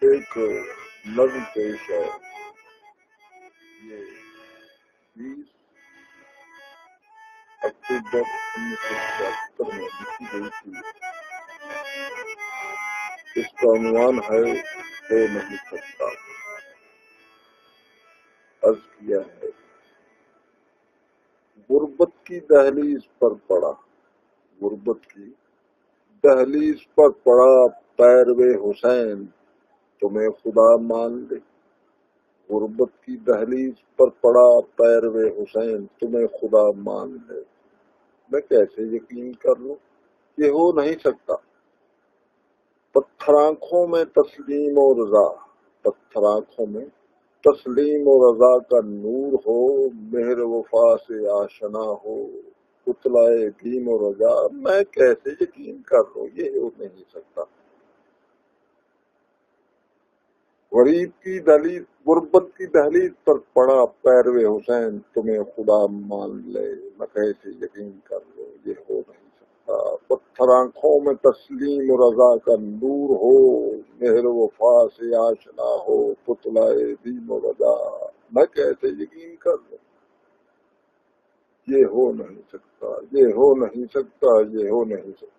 ایک نظم پیش ہے، یہ 20 اکتوبر 1976 میں لکھی گئی تھی۔ اس کا عنوان ہے ہو نہیں سکتا۔ عرض کیا ہے، غربت کی دہلیز پر پڑا، غربت کی دہلیز پر پڑا پیروے حسین تمہیں خدا مان لے، غربت کی دہلیز پر پڑا پیروے حسین تمہیں خدا مان لے، میں کیسے یقین کر لوں یہ ہو نہیں سکتا۔ پتھر آنکھوں میں تسلیم و رضا، پتھر آنکھوں میں تسلیم و رضا کا نور ہو، مہر وفا سے آشنا ہو، پتلائے بھیم و رضا، میں کیسے یقین کر لوں یہ ہو نہیں سکتا۔ غربت کی دہلیز پر پڑا پیروے حسین تمہیں خدا مان لے، میں کیسے یقین کر لوں یہ ہو نہیں سکتا۔ پتھر آنکھوں میں تسلیم و رضا کا نور ہو، مہر وفا سے آشنا ہو، پتلائے بھیم و رضا، میں کیسے یقین کر لوں یہ ہو نہیں سکتا، یہ ہو نہیں سکتا، یہ ہو نہیں سکتا۔